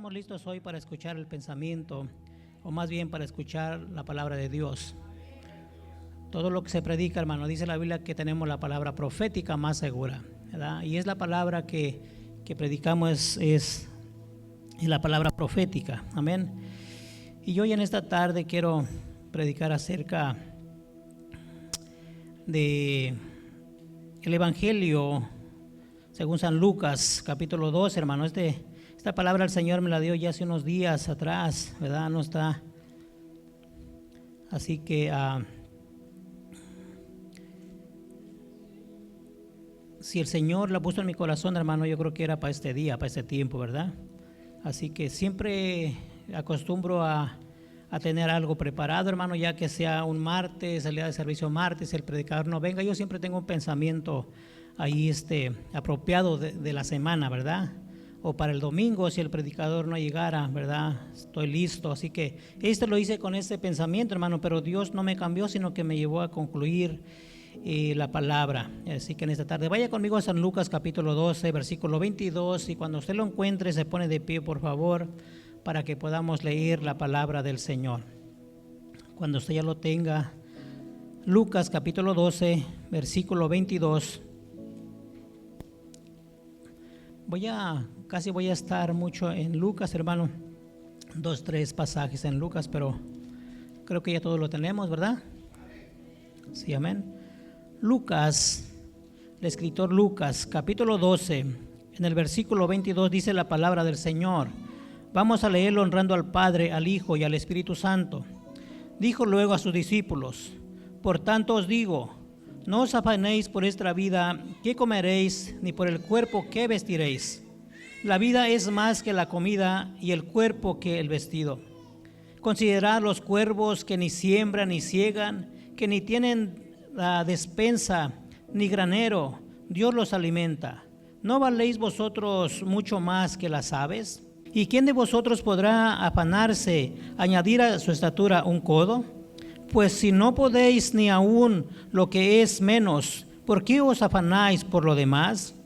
Estamos listos hoy para escuchar el pensamiento, o más bien para escuchar la palabra de Dios. Todo lo que se predica, hermano, dice la Biblia que tenemos la palabra profética más segura, ¿verdad? Y es la palabra que predicamos, es la palabra profética, amén. Y hoy en esta tarde quiero predicar acerca de el Evangelio según San Lucas, capítulo 2, hermano. Esta palabra el Señor me la dio ya hace unos días atrás, ¿verdad? No está. Así que si el Señor la puso en mi corazón, hermano, yo creo que era para este día, para este tiempo, ¿verdad? Así que siempre acostumbro a tener algo preparado, hermano, ya que sea un martes, el día de servicio martes, el predicador no venga. Yo siempre tengo un pensamiento ahí apropiado de la semana, ¿verdad? O para el domingo, si el predicador no llegara, ¿verdad? Estoy listo. Así que lo hice con este pensamiento, hermano, pero Dios no me cambió, sino que me llevó a concluir la palabra. Así que en esta tarde vaya conmigo a San Lucas capítulo 12, versículo 22, y cuando usted lo encuentre se pone de pie, por favor, para que podamos leer la palabra del Señor. Cuando usted ya lo tenga, Lucas capítulo 12, versículo 22. Casi voy a estar mucho en Lucas, hermano, 2, 3 pasajes en Lucas, pero creo que ya todo lo tenemos, ¿verdad? Sí, amén. Lucas, el escritor Lucas, capítulo 12, en el versículo 22 dice la palabra del Señor. Vamos a leerlo honrando al Padre, al Hijo y al Espíritu Santo. Dijo luego a sus discípulos: por tanto os digo, no os afanéis por esta vida, qué comeréis, ni por el cuerpo, qué vestiréis. La vida es más que la comida, y el cuerpo que el vestido. Considerad los cuervos, que ni siembran ni siegan, que ni tienen la despensa ni granero, Dios los alimenta. ¿No valéis vosotros mucho más que las aves? ¿Y quién de vosotros podrá afanarse, añadir a su estatura un codo? Pues si no podéis ni aún lo que es menos, ¿por qué os afanáis por lo demás?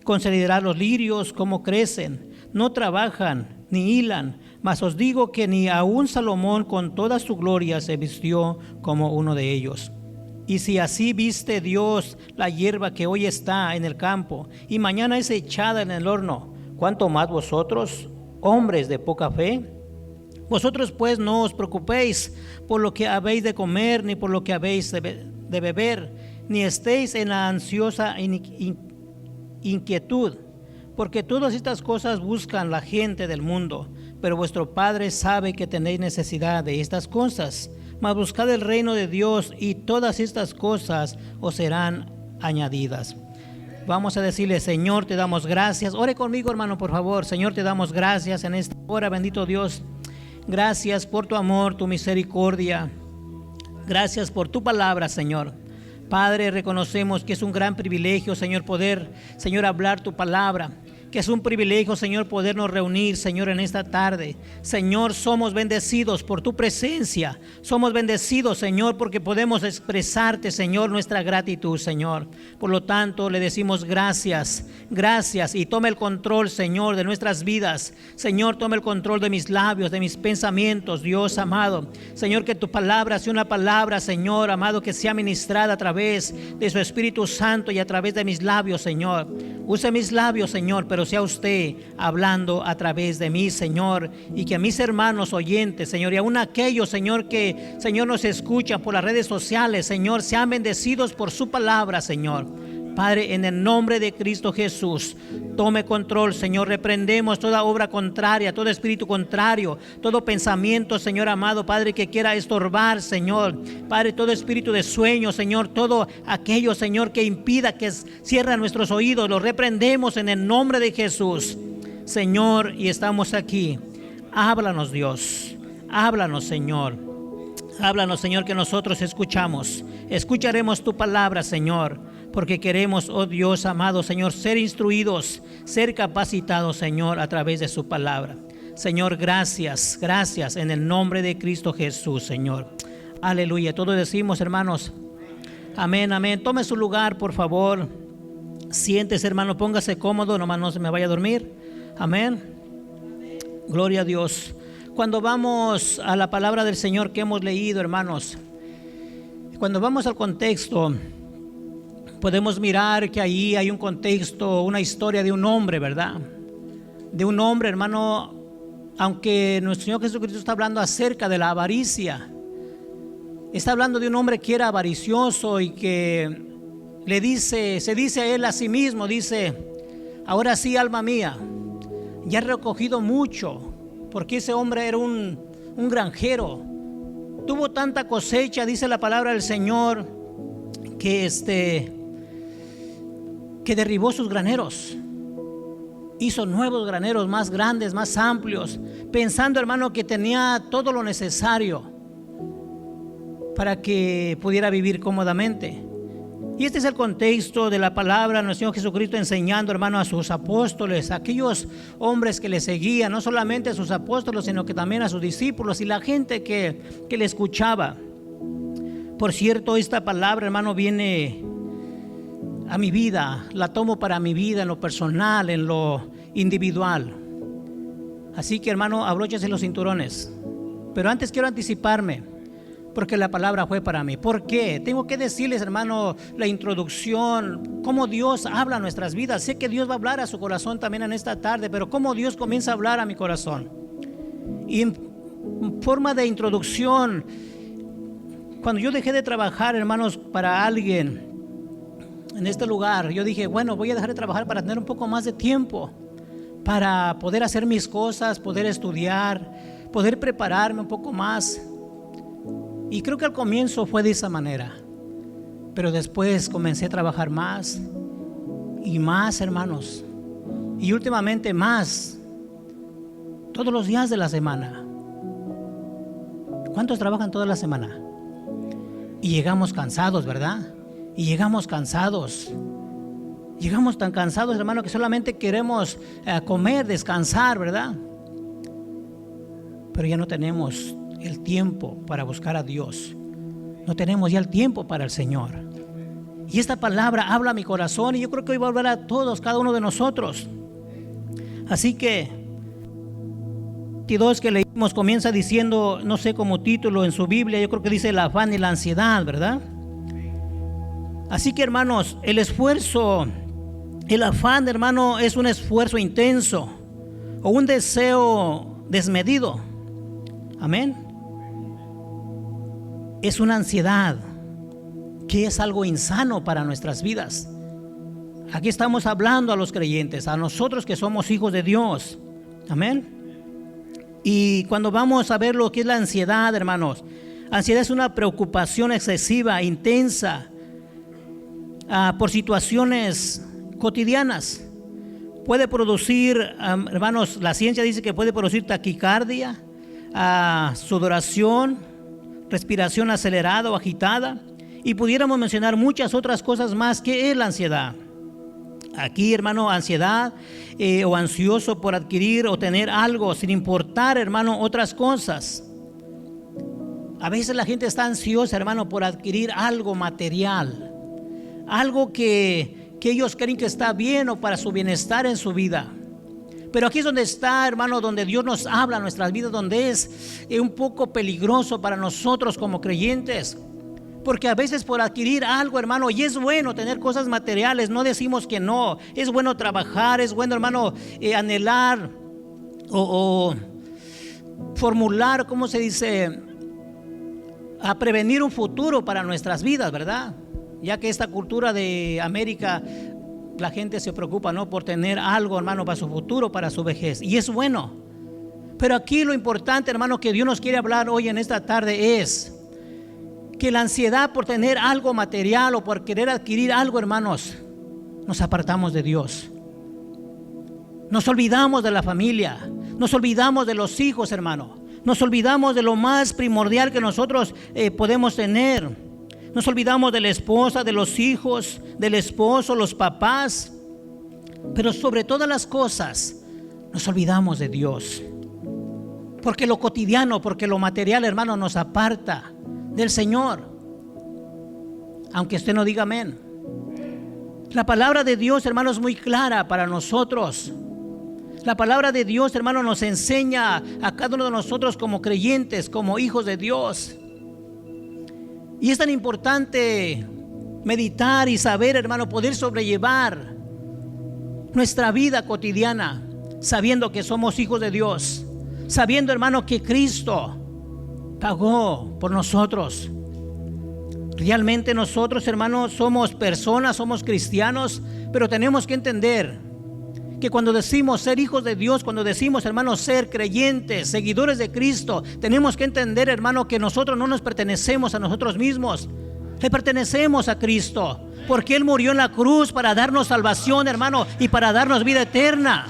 Considerad los lirios cómo crecen, no trabajan ni hilan, mas os digo que ni aun Salomón con toda su gloria se vistió como uno de ellos. Y si así viste Dios la hierba que hoy está en el campo y mañana es echada en el horno, ¿cuánto más vosotros, hombres de poca fe? Vosotros pues no os preocupéis por lo que habéis de comer, ni por lo que habéis de beber, ni estéis en la ansiosa inquietud, porque todas estas cosas buscan la gente del mundo, pero vuestro Padre sabe que tenéis necesidad de estas cosas. Mas buscad el reino de Dios, y todas estas cosas os serán añadidas. Vamos a decirle: Señor, te damos gracias. Ore conmigo, hermano, por favor. Señor, te damos gracias en esta hora, bendito Dios. Gracias por tu amor, tu misericordia. Gracias por tu palabra, Señor. Padre, reconocemos que es un gran privilegio, Señor, poder, Señor, hablar tu palabra. Que es un privilegio, Señor, podernos reunir, Señor, en esta tarde. Señor, somos bendecidos por tu presencia. Somos bendecidos, Señor, porque podemos expresarte, Señor, nuestra gratitud, Señor. Por lo tanto, le decimos gracias, gracias. Y tome el control, Señor, de nuestras vidas. Señor, tome el control de mis labios, de mis pensamientos, Dios amado. Señor, que tu palabra sea una palabra, Señor, amado, que sea ministrada a través de su Espíritu Santo y a través de mis labios, Señor. Use mis labios, Señor, pero sea usted hablando a través de mí, Señor, y que a mis hermanos oyentes, Señor, y aún aquellos, Señor, que, Señor, nos escuchan por las redes sociales, Señor, sean bendecidos por su palabra, Señor. Padre, en el nombre de Cristo Jesús, tome control, Señor. Reprendemos toda obra contraria, todo espíritu contrario, todo pensamiento, Señor amado, Padre, que quiera estorbar, Señor. Padre, todo espíritu de sueño, Señor, todo aquello, Señor, que impida, que cierre nuestros oídos, lo reprendemos en el nombre de Jesús, Señor, y estamos aquí. Háblanos, Dios. Háblanos, Señor. Háblanos, Señor, que nosotros escuchamos. Escucharemos tu palabra, Señor, porque queremos, oh Dios amado, Señor, ser instruidos, ser capacitados, Señor, a través de su palabra. Señor, gracias, gracias en el nombre de Cristo Jesús, Señor. Aleluya. Todos decimos, hermanos, amén, amén. Tome su lugar, por favor. Siéntese, hermano, póngase cómodo, nomás no se me vaya a dormir. Amén. Gloria a Dios. Cuando vamos a la palabra del Señor que hemos leído, hermanos, cuando vamos al contexto, podemos mirar que ahí hay un contexto, una historia de un hombre, ¿verdad? De un hombre, hermano, aunque nuestro Señor Jesucristo está hablando acerca de la avaricia, está hablando de un hombre que era avaricioso y que se dice a él a sí mismo, dice: ahora sí, alma mía, ya he recogido mucho, porque ese hombre era un granjero, tuvo tanta cosecha, dice la palabra del Señor, que derribó sus graneros, hizo nuevos graneros más grandes, más amplios, pensando, hermano, que tenía todo lo necesario para que pudiera vivir cómodamente. Y este es el contexto de la palabra, nuestro Señor Jesucristo enseñando, hermano, a sus apóstoles, a aquellos hombres que le seguían, no solamente a sus apóstoles, sino que también a sus discípulos y la gente que le escuchaba. Por cierto, esta palabra, hermano, viene a mi vida, la tomo para mi vida en lo personal, en lo individual. Así que, hermano, abróchese los cinturones. Pero antes quiero anticiparme, porque la palabra fue para mí. ¿Por qué? Tengo que decirles, hermano, la introducción, cómo Dios habla a nuestras vidas. Sé que Dios va a hablar a su corazón también en esta tarde, pero cómo Dios comienza a hablar a mi corazón. Y en forma de introducción, cuando yo dejé de trabajar, hermanos, para alguien en este lugar, yo dije, bueno, voy a dejar de trabajar para tener un poco más de tiempo, para poder hacer mis cosas, poder estudiar, poder prepararme un poco más. Y creo que al comienzo fue de esa manera, pero después comencé a trabajar más y más, hermanos, y últimamente más, todos los días de la semana. ¿Cuántos trabajan toda la semana? Y llegamos cansados, ¿verdad? Y llegamos cansados. Llegamos tan cansados, hermano, que solamente queremos comer, descansar, ¿verdad? Pero ya no tenemos el tiempo para buscar a Dios. No tenemos ya el tiempo para el Señor. Y esta palabra habla a mi corazón, y yo creo que hoy va a hablar a todos, cada uno de nosotros. Así que 22 que leímos comienza diciendo, no sé como título en su Biblia, yo creo que dice el afán y la ansiedad, ¿verdad? Así que, hermanos, el esfuerzo, el afán, hermano, es un esfuerzo intenso o un deseo desmedido. Amén. Es una ansiedad que es algo insano para nuestras vidas. Aquí estamos hablando a los creyentes, a nosotros que somos hijos de Dios. Amén. Y cuando vamos a ver lo que es la ansiedad, hermanos, ansiedad es una preocupación excesiva, intensa, por situaciones cotidianas. Puede producir, hermanos, la ciencia dice que puede producir taquicardia, sudoración, respiración acelerada o agitada, y pudiéramos mencionar muchas otras cosas más que es la ansiedad. Aquí, hermano, ansiedad o ansioso por adquirir o tener algo sin importar, hermano, otras cosas. A veces la gente está ansiosa, hermano, por adquirir algo material, algo que ellos creen que está bien o para su bienestar en su vida. Pero aquí es donde está, hermano, donde Dios nos habla en nuestras vidas, donde es un poco peligroso para nosotros como creyentes. Porque a veces por adquirir algo, hermano, y es bueno tener cosas materiales, no decimos que no, es bueno trabajar, es bueno, hermano, anhelar o formular, ¿cómo se dice? A prevenir un futuro para nuestras vidas, ¿verdad? Ya que esta cultura de América, la gente se preocupa, ¿no?, por tener algo, hermano, para su futuro, para su vejez, y es bueno. Pero aquí lo importante, hermano, que Dios nos quiere hablar hoy en esta tarde es que la ansiedad por tener algo material o por querer adquirir algo, hermanos, nos apartamos de Dios. Nos olvidamos de la familia, nos olvidamos de los hijos, hermano. Nos olvidamos de lo más primordial que nosotros podemos tener. Nos olvidamos de la esposa, de los hijos, del esposo, los papás. Pero sobre todas las cosas, nos olvidamos de Dios. Porque lo cotidiano, porque lo material, hermano, nos aparta del Señor. Aunque usted no diga amén. La palabra de Dios, hermano, es muy clara para nosotros. La palabra de Dios, hermano, nos enseña a cada uno de nosotros como creyentes, como hijos de Dios. Y es tan importante meditar y saber, hermano, poder sobrellevar nuestra vida cotidiana, sabiendo que somos hijos de Dios, sabiendo, hermano, que Cristo pagó por nosotros. Realmente nosotros, hermanos, somos personas, somos cristianos, pero tenemos que entender que cuando decimos ser hijos de Dios, cuando decimos, hermanos, ser creyentes, seguidores de Cristo, tenemos que entender, hermano, que nosotros no nos pertenecemos a nosotros mismos, le pertenecemos a Cristo, porque Él murió en la cruz para darnos salvación, hermano, y para darnos vida eterna.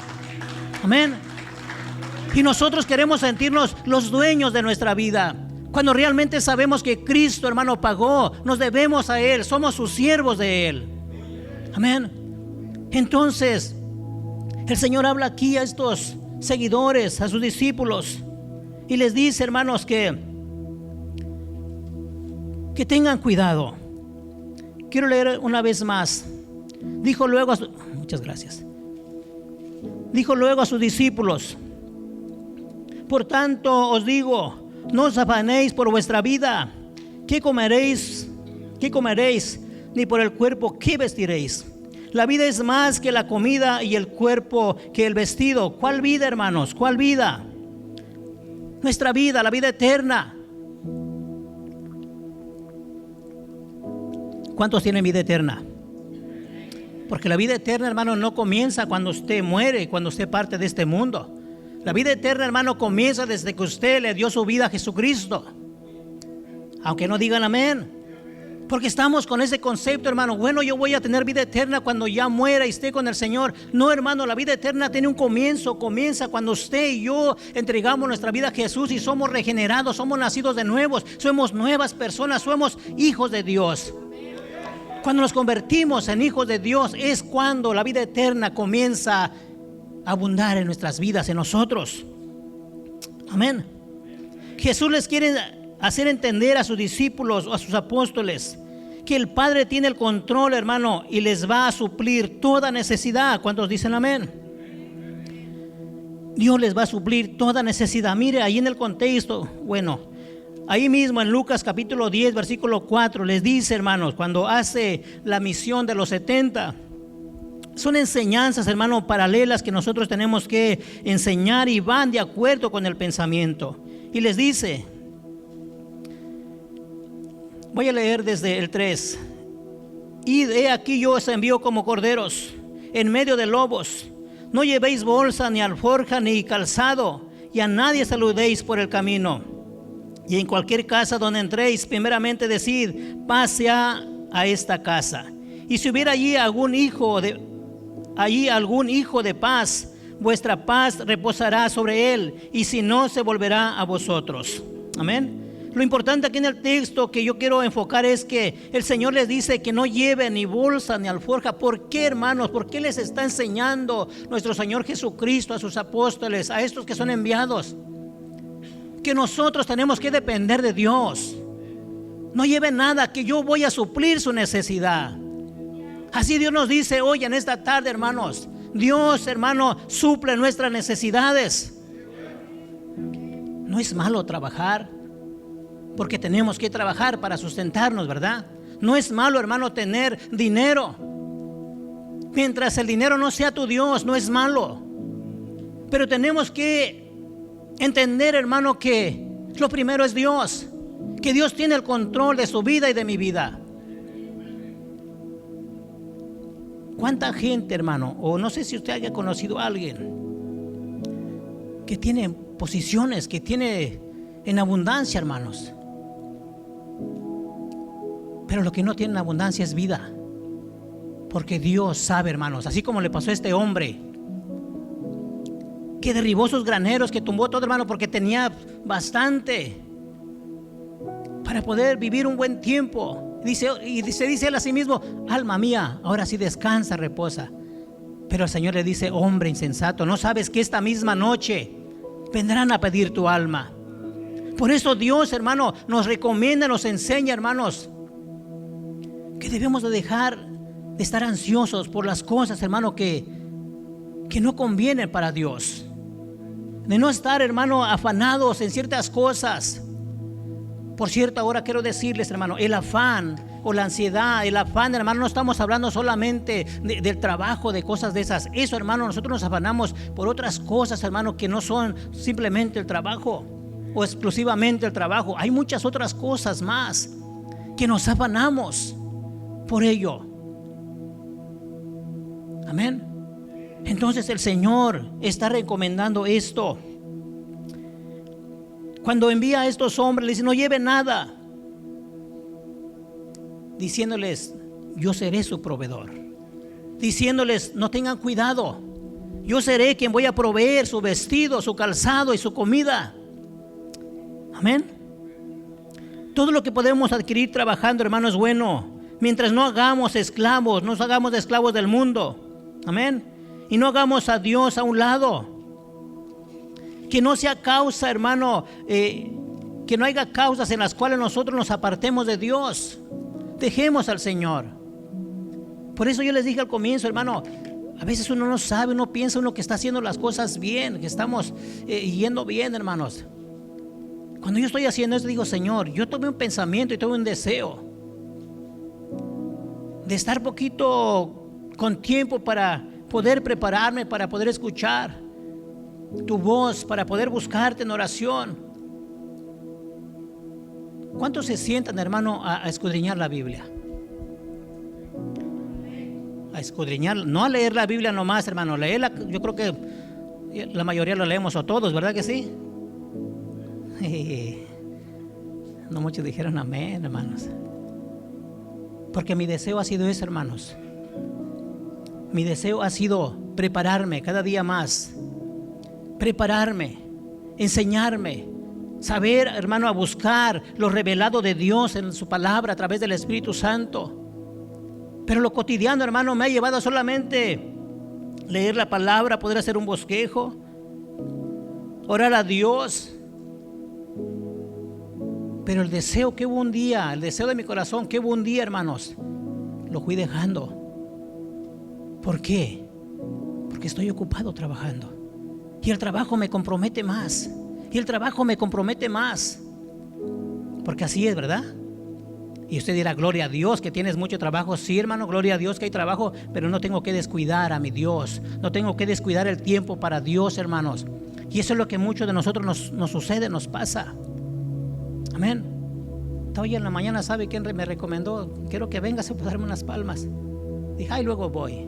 Amén. Y nosotros queremos sentirnos los dueños de nuestra vida, cuando realmente sabemos que Cristo, hermano, pagó, nos debemos a Él, somos sus siervos de Él. Amén. Entonces, el Señor habla aquí a estos seguidores, a sus discípulos, y les dice, hermanos, que tengan cuidado. Quiero leer una vez más. Dijo luego muchas gracias. Dijo luego a sus discípulos: por tanto os digo, no os afanéis por vuestra vida, ¿qué comeréis? Ni por el cuerpo, ¿qué vestiréis? La vida es más que la comida y el cuerpo que el vestido. ¿Cuál vida, hermanos? ¿Cuál vida? Nuestra vida, la vida eterna. ¿Cuántos tienen vida eterna? Porque la vida eterna, hermano, no comienza cuando usted muere, cuando usted parte de este mundo. La vida eterna, hermano, comienza desde que usted le dio su vida a Jesucristo. Aunque no digan amén. Porque estamos con ese concepto, hermano. Bueno, yo voy a tener vida eterna cuando ya muera y esté con el Señor. No, hermano, la vida eterna tiene un comienzo. Comienza cuando usted y yo entregamos nuestra vida a Jesús y somos regenerados, somos nacidos de nuevos, somos nuevas personas, somos hijos de Dios. Cuando nos convertimos en hijos de Dios es cuando la vida eterna comienza a abundar en nuestras vidas, en nosotros. Amén. Jesús les quiere hacer entender a sus discípulos o a sus apóstoles que el Padre tiene el control, hermano, y les va a suplir toda necesidad. ¿Cuántos dicen amén? Dios les va a suplir toda necesidad. Mire, ahí en el contexto, bueno, ahí mismo en Lucas capítulo 10, versículo 4, les dice, hermanos, cuando hace la misión de los 70, son enseñanzas, hermano, paralelas que nosotros tenemos que enseñar y van de acuerdo con el pensamiento. Y les dice, voy a leer desde el 3. Y he aquí yo os envío como corderos en medio de lobos. No llevéis bolsa, ni alforja, ni calzado, y a nadie saludéis por el camino. Y en cualquier casa donde entréis, primeramente decid, paz sea a esta casa. Y si hubiera allí algún hijo de paz, vuestra paz reposará sobre él, y si no, se volverá a vosotros. Amén. Lo importante aquí en el texto que yo quiero enfocar es que el Señor les dice que no lleven ni bolsa ni alforja. ¿Por qué, hermanos? ¿Por qué les está enseñando nuestro Señor Jesucristo a sus apóstoles, a estos que son enviados? Que nosotros tenemos que depender de Dios. No lleven nada, que yo voy a suplir su necesidad. Así Dios nos dice hoy en esta tarde, hermanos. Dios, hermano, suple nuestras necesidades. No es malo trabajar, porque tenemos que trabajar para sustentarnos, ¿verdad? No es malo, hermano, tener dinero. Mientras el dinero no sea tu Dios, no es malo. Pero tenemos que entender, hermano, que lo primero es Dios. Que Dios tiene el control de su vida y de mi vida. ¿Cuánta gente, hermano? O no sé si usted haya conocido a alguien que tiene posiciones, que tiene en abundancia, hermanos. Pero lo que no tiene en abundancia es vida. Porque Dios sabe, hermanos, así como le pasó a este hombre que derribó sus graneros, que tumbó todo, hermano, porque tenía bastante para poder vivir un buen tiempo. Dice él a sí mismo, alma mía, ahora sí descansa, reposa. Pero el Señor le dice, hombre insensato, ¿no sabes que esta misma noche vendrán a pedir tu alma? Por eso Dios, hermano, nos recomienda, nos enseña, hermanos, que debemos de dejar de estar ansiosos por las cosas, hermano, que que no convienen para Dios. De no estar, hermano, afanados en ciertas cosas. Por cierto, ahora quiero decirles, hermano, el afán o la ansiedad, el afán, hermano, no estamos hablando solamente del trabajo, de cosas de esas. Eso, hermano, nosotros nos afanamos por otras cosas, hermano, que no son simplemente el trabajo o exclusivamente el trabajo. Hay muchas otras cosas más que nos afanamos por ello. Amén. Entonces el Señor está recomendando esto. Cuando envía a estos hombres, le dice: no lleven nada, diciéndoles: yo seré su proveedor. Diciéndoles: no tengan cuidado, yo seré quien voy a proveer su vestido, su calzado y su comida. Amén. Todo lo que podemos adquirir trabajando, hermano, es bueno, mientras no hagamos esclavos, no nos hagamos esclavos del mundo. Amén. Y no hagamos a Dios a un lado. Que no sea causa, hermano, que no haya causas en las cuales nosotros nos apartemos de Dios. Dejemos al Señor. Por eso yo les dije al comienzo, hermano, a veces uno no sabe, uno piensa uno que está haciendo las cosas bien, que estamos yendo bien, hermanos. Cuando yo estoy haciendo esto, digo: Señor, yo tuve un pensamiento y tuve un deseo de estar poquito con tiempo para poder prepararme, para poder escuchar tu voz, para poder buscarte en oración. ¿Cuántos se sientan, hermano, a escudriñar la Biblia? A escudriñar, no a leer la Biblia nomás, hermano, leerla. Yo creo que la mayoría lo leemos, o todos, ¿verdad que sí? No muchos dijeron amén, hermanos. Porque mi deseo ha sido eso, hermanos. Mi deseo ha sido prepararme cada día más. Prepararme, enseñarme, saber, hermano, a buscar lo revelado de Dios en su palabra a través del Espíritu Santo. Pero lo cotidiano, hermano, me ha llevado a solamente leer la palabra, poder hacer un bosquejo, orar a Dios. Pero el deseo que hubo un día, el deseo de mi corazón que hubo un día, hermanos, lo fui dejando. ¿Por qué? Porque estoy ocupado trabajando. Y el trabajo me compromete más. Y el trabajo me compromete más. Porque así es, ¿verdad? Y usted dirá: gloria a Dios que tienes mucho trabajo. Sí, hermano, gloria a Dios que hay trabajo, pero no tengo que descuidar a mi Dios. No tengo que descuidar el tiempo para Dios, hermanos. Y eso es lo que muchos de nosotros nos sucede, nos pasa. Amén. Hoy en la mañana, ¿sabe quién me recomendó? Quiero que vengas a darme unas palmas. Dije: ay, luego voy.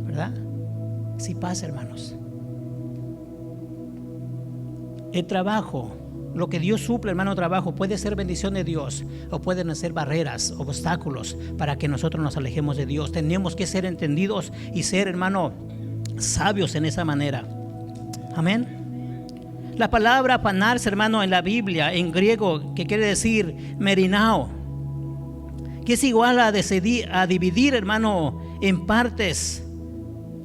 ¿Verdad? Sí pasa, hermanos. El trabajo, lo que Dios suple, hermano, trabajo, puede ser bendición de Dios, o pueden ser barreras, obstáculos para que nosotros nos alejemos de Dios. Tenemos que ser entendidos y ser, hermano, sabios en esa manera. Amén. La palabra afanarse, hermano, en la Biblia, en griego, que quiere decir merinao, que es igual a dividir, hermano, en partes,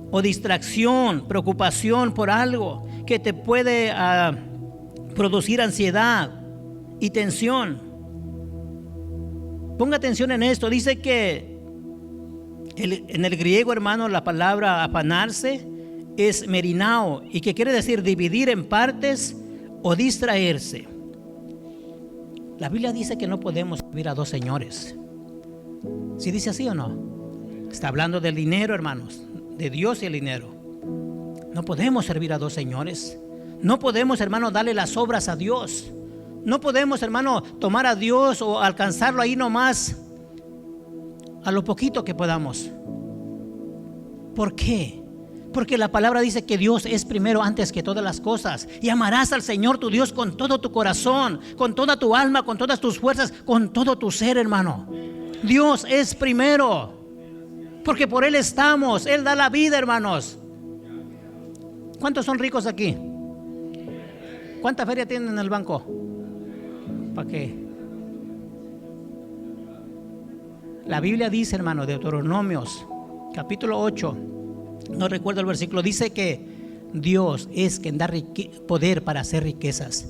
o distracción, preocupación por algo que te puede producir ansiedad y tensión. Ponga atención en esto. Dice que en el griego, hermano, la palabra afanarse es merinao, y que quiere decir dividir en partes o distraerse. La Biblia dice que no podemos servir a dos señores. ¿Sí dice así o no? Está hablando del dinero, hermanos, de Dios y el dinero. No podemos servir a dos señores. No podemos, hermano, darle las obras a Dios. No podemos, hermano, tomar a Dios o alcanzarlo ahí nomás a lo poquito que podamos. ¿Por qué? Porque la palabra dice que Dios es primero antes que todas las cosas. Y amarás al Señor tu Dios con todo tu corazón, con toda tu alma, con todas tus fuerzas, con todo tu ser, hermano. Dios es primero, porque por Él estamos. Él da la vida, hermanos. ¿Cuántos son ricos aquí? ¿Cuánta feria tienen en el banco? ¿Para qué? La Biblia dice, hermano, Deuteronomios capítulo 8, no recuerdo el versículo, dice que Dios es quien da poder para hacer riquezas.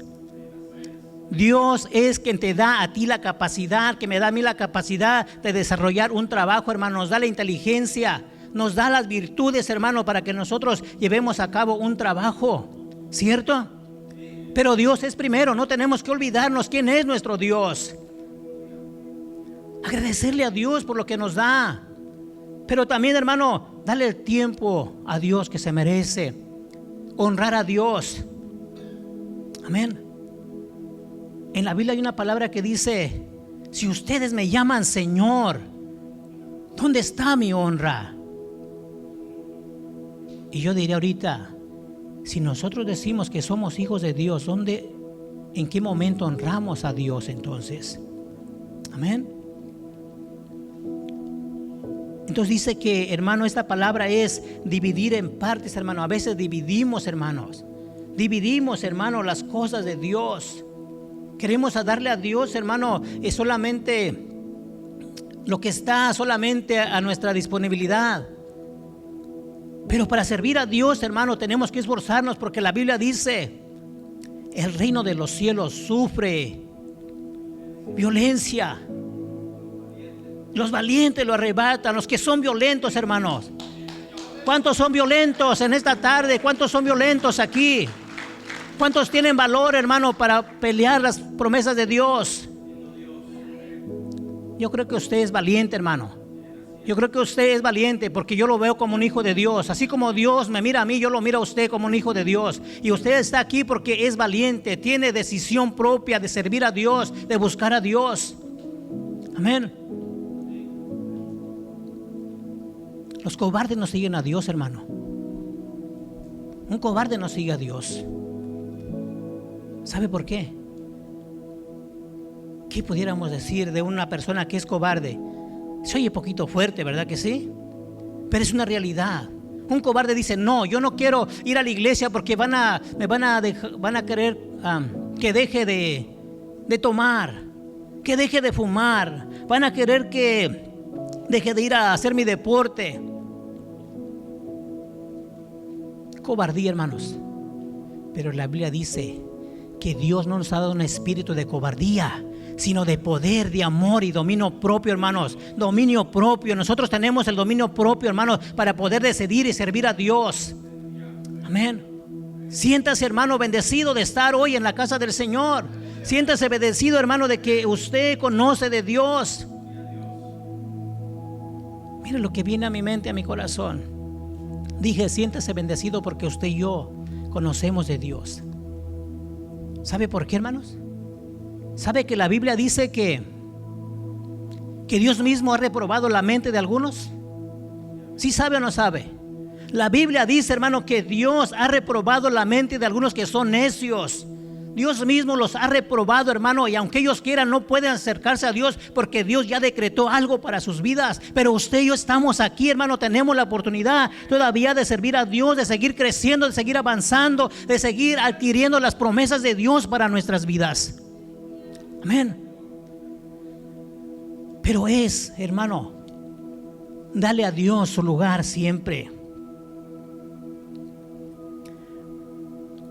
Dios es quien te da a ti la capacidad, que me da a mí la capacidad de desarrollar un trabajo, hermano. Nos da la inteligencia nos da las virtudes, hermano, para que nosotros llevemos a cabo un trabajo, ¿cierto? Pero Dios es primero, no tenemos que olvidarnos quién es nuestro Dios. Agradecerle a Dios por lo que nos da. Pero también, hermano, dale el tiempo a Dios que se merece. Honrar a Dios. Amén. En la Biblia hay una palabra que dice: si ustedes me llaman Señor, ¿dónde está mi honra? Y yo diría ahorita, si nosotros decimos que somos hijos de Dios, ¿en qué momento honramos a Dios entonces? Amén. Entonces dice que, hermano, esta palabra es dividir en partes, hermano. A veces dividimos, hermanos. Dividimos, hermano, las cosas de Dios. Queremos darle a Dios, hermano, es solamente lo que está solamente a nuestra disponibilidad. Pero para servir a Dios, hermano, tenemos que esforzarnos, porque la Biblia dice: el reino de los cielos sufre violencia. Los valientes lo arrebatan. Los que son violentos, hermanos. ¿Cuántos son violentos en esta tarde? ¿Cuántos son violentos aquí? ¿Cuántos tienen valor, hermano, para pelear las promesas de Dios? Yo creo que usted es valiente, hermano. Yo creo que usted es valiente, porque yo lo veo como un hijo de Dios. Así como Dios me mira a mí, yo lo miro a usted como un hijo de Dios. Y usted está aquí porque es valiente, tiene decisión propia de servir a Dios, de buscar a Dios. Amén. Los cobardes no siguen a Dios, hermano. Un cobarde no sigue a Dios. ¿Sabe por qué? ¿Qué pudiéramos decir de una persona que es cobarde? Se oye poquito fuerte, ¿verdad que sí? Pero es una realidad. Un cobarde dice: no, yo no quiero ir a la iglesia porque van a querer que deje de tomar, que deje de fumar, van a querer que deje de ir a hacer mi deporte. Cobardía, hermanos. Pero la Biblia dice que Dios no nos ha dado un espíritu de cobardía, sino de poder, de amor y dominio propio, hermanos. Dominio propio. Nosotros tenemos el dominio propio, hermanos, para poder decidir y servir a Dios. Amén. Siéntase, hermano, bendecido de estar hoy en la casa del Señor. Siéntase bendecido, hermano, de que usted conoce de Dios. Mire lo que viene a mi mente, a mi corazón. Dije: siéntase bendecido porque usted y yo conocemos de Dios. ¿Sabe por qué, hermanos? ¿Sabe que la Biblia dice que Dios mismo ha reprobado la mente de algunos? ¿Sí sabe o no sabe? La Biblia dice, hermano, que Dios ha reprobado la mente de algunos que son necios. Dios mismo los ha reprobado, hermano, y aunque ellos quieran, no pueden acercarse a Dios, porque Dios ya decretó algo para sus vidas. Pero usted y yo estamos aquí, hermano, tenemos la oportunidad todavía de servir a Dios, de seguir creciendo, de seguir avanzando, de seguir adquiriendo las promesas de Dios para nuestras vidas. Amén. Pero hermano, dale a Dios su lugar siempre.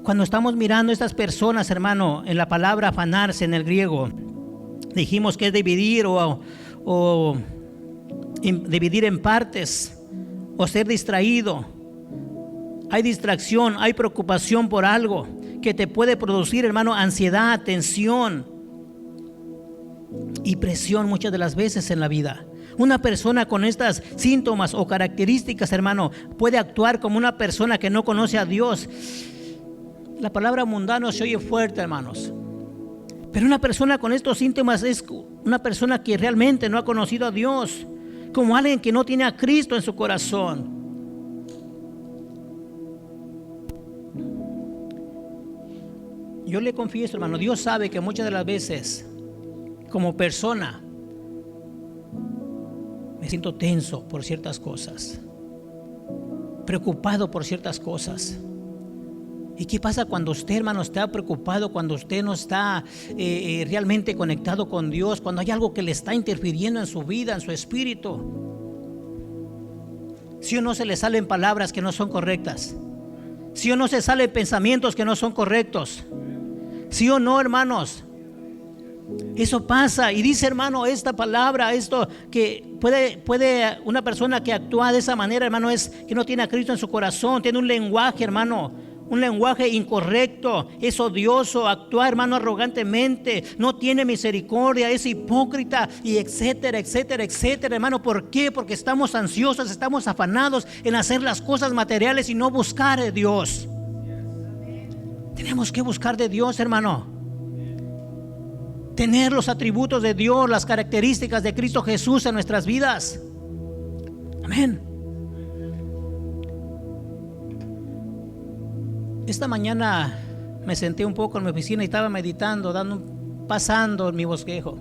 Cuando estamos mirando a estas personas, hermano, en la palabra afanarse en el griego, dijimos que es dividir o dividir en partes, o ser distraído. Hay distracción, hay preocupación por algo que te puede producir, hermano, ansiedad, tensión y presión muchas de las veces en la vida. Una persona con estas síntomas o características, hermano, puede actuar como una persona que no conoce a Dios. La palabra mundano se oye fuerte, hermanos, pero una persona con estos síntomas es una persona que realmente no ha conocido a Dios, como alguien que no tiene a Cristo en su corazón. Yo le confieso, hermano, Dios sabe que muchas de las veces, como persona, me siento tenso por ciertas cosas, preocupado por ciertas cosas. ¿Y qué pasa cuando usted, hermano, está preocupado, cuando usted no está realmente conectado con Dios, cuando hay algo que le está interfiriendo en su vida, en su espíritu? ¿Sí o no se le salen palabras que no son correctas? ¿Sí o no se salen pensamientos que no son correctos? ¿Sí o no, hermanos? Eso pasa. Y dice, hermano, esta palabra, esto que puede una persona que actúa de esa manera, hermano, es que no tiene a Cristo en su corazón, tiene un lenguaje, hermano, un lenguaje incorrecto, es odioso, actúa, hermano, arrogantemente, no tiene misericordia, es hipócrita, y etcétera, etcétera, etcétera, hermano. ¿Por qué? Porque estamos ansiosos, estamos afanados en hacer las cosas materiales y no buscar de Dios. Tenemos que buscar de Dios, hermano. Tener los atributos de Dios, las características de Cristo Jesús en nuestras vidas. Amén. Esta mañana me senté un poco en mi oficina y estaba meditando, pasando en mi bosquejo.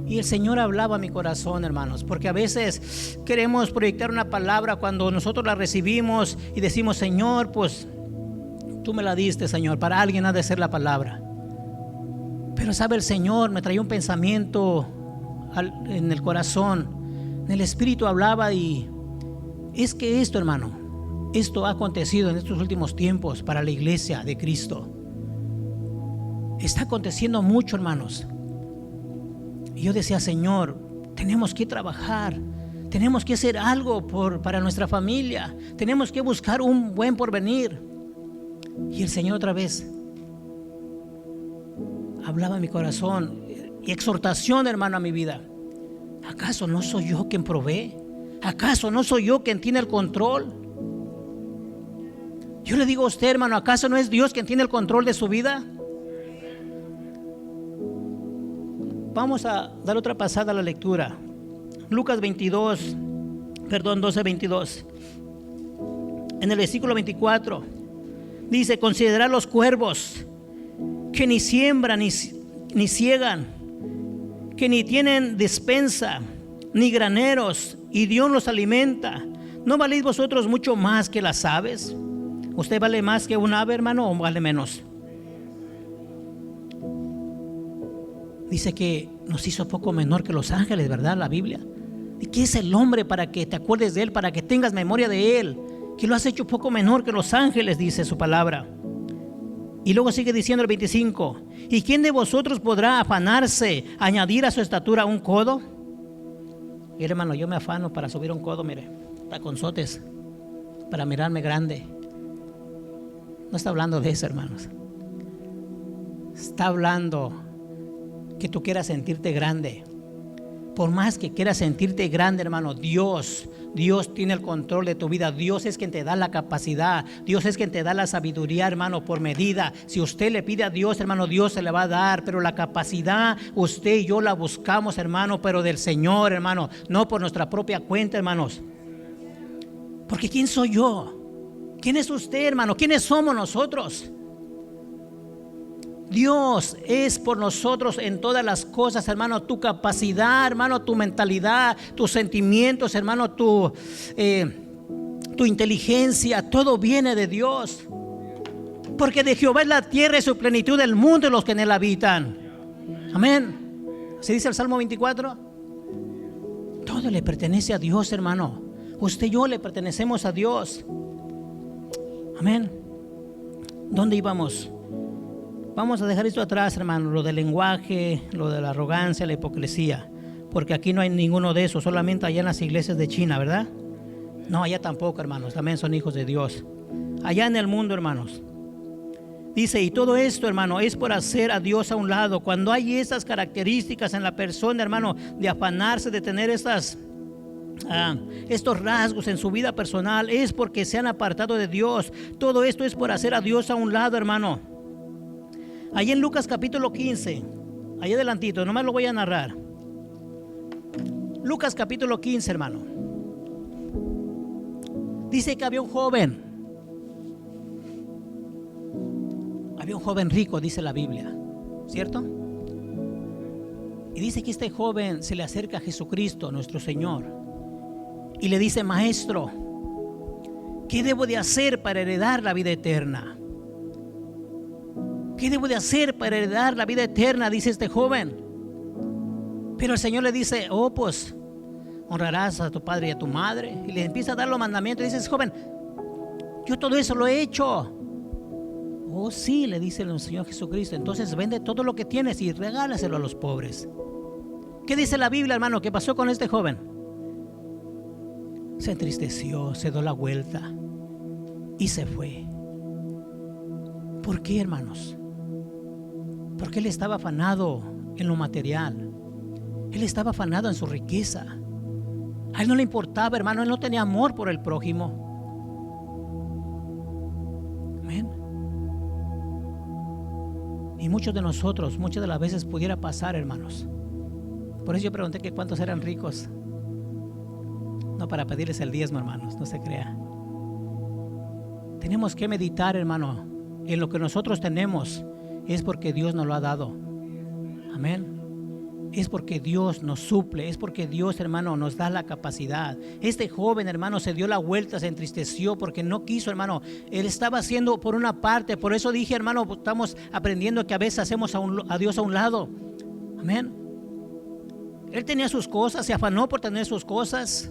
Y el Señor hablaba a mi corazón, hermanos, porque a veces queremos proyectar una palabra cuando nosotros la recibimos y decimos, Señor, pues tú me la diste, Señor, para alguien ha de ser la palabra. Pero sabe, el Señor me traía un pensamiento en el corazón, en el espíritu hablaba, y es que esto, hermano, esto ha acontecido en estos últimos tiempos para la iglesia de Cristo. Está aconteciendo mucho, hermanos. Y yo decía, Señor, tenemos que trabajar, tenemos que hacer algo para nuestra familia, tenemos que buscar un buen porvenir. Y el Señor otra vez hablaba en mi corazón y exhortación, hermano, a mi vida. ¿Acaso no soy yo quien provee? ¿Acaso no soy yo quien tiene el control? Yo le digo a usted, hermano, ¿acaso no es Dios quien tiene el control de su vida? Vamos a dar otra pasada a la lectura. Lucas 12:22. En el versículo 24 dice, considerad los cuervos, que ni siembran ni ciegan, que ni tienen despensa, ni graneros, y Dios los alimenta. ¿No valéis vosotros mucho más que las aves? ¿Usted vale más que un ave, hermano, o vale menos? Dice que nos hizo poco menor que los ángeles, ¿verdad? La Biblia. ¿Y qué es el hombre para que te acuerdes de él, para que tengas memoria de él? Que lo has hecho poco menor que los ángeles, dice su palabra. Y luego sigue diciendo el 25, ¿y quién de vosotros podrá afanarse, añadir a su estatura un codo? Y hermano, yo me afano para subir un codo, mire, taconzotes, para mirarme grande. No está hablando de eso, hermanos. Está hablando que tú quieras sentirte grande. Por más que quieras sentirte grande, hermano, Dios tiene el control de tu vida. Dios es quien te da la capacidad. Dios es quien te da la sabiduría, hermano, por medida. Si usted le pide a Dios, hermano, Dios se le va a dar. Pero la capacidad, usted y yo la buscamos, hermano, pero del Señor, hermano, no por nuestra propia cuenta, hermanos. Porque ¿quién soy yo? ¿Quién es usted, hermano? ¿Quiénes somos nosotros? Dios es por nosotros en todas las cosas, hermano. Tu capacidad, hermano, tu mentalidad, tus sentimientos, hermano, tu inteligencia, todo viene de Dios. Porque de Jehová es la tierra y su plenitud, el mundo y los que en él habitan. Amén. ¿Se dice el Salmo 24? Todo le pertenece a Dios, hermano. Usted y yo le pertenecemos a Dios. Amén. ¿Dónde íbamos? Vamos a dejar esto atrás, hermano, lo del lenguaje, lo de la arrogancia, la hipocresía, porque aquí no hay ninguno de esos, solamente allá en las iglesias de China, ¿verdad? No, allá tampoco, hermanos, también son hijos de Dios. Allá en el mundo, hermanos. Dice, y todo esto, hermano, es por hacer a Dios a un lado. Cuando hay esas características en la persona, hermano, de afanarse, de tener estos rasgos en su vida personal, es porque se han apartado de Dios. Todo esto es por hacer a Dios a un lado, hermano. Allí en Lucas capítulo 15, allá adelantito, nomás lo voy a narrar. Lucas capítulo 15, hermano. Dice que había un joven rico, dice la Biblia, ¿cierto? Y dice que este joven se le acerca a Jesucristo, nuestro Señor, y le dice, maestro, ¿qué debo de hacer para heredar la vida eterna? ¿Qué debo de hacer para heredar la vida eterna? Dice este joven. Pero el Señor le dice, pues honrarás a tu padre y a tu madre. Y le empieza a dar los mandamientos. Y dice, joven, yo todo eso lo he hecho. Oh sí, le dice el Señor Jesucristo, entonces vende todo lo que tienes y regálaselo a los pobres. ¿Qué dice la Biblia, hermano? ¿Qué pasó con este joven? Se entristeció, se dio la vuelta y se fue. ¿Por qué, hermanos? Porque él estaba afanado en lo material. Él estaba afanado en su riqueza. A él no le importaba, hermano, él no tenía amor por el prójimo. Amén. Y muchos de nosotros, muchas de las veces pudiera pasar, hermanos. Por eso yo pregunté que cuántos eran ricos. No para pedirles el diezmo, hermanos, no se crea. Tenemos que meditar, hermano, en lo que nosotros tenemos es porque Dios nos lo ha dado. Amén. Es porque Dios nos suple, es porque Dios, hermano, nos da la capacidad. Este joven, hermano, se dio la vuelta, se entristeció porque no quiso, hermano. Él estaba haciendo por una parte. Por eso dije, hermano, estamos aprendiendo que a veces hacemos a Dios a un lado. Amén. Él tenía sus cosas, se afanó por tener sus cosas,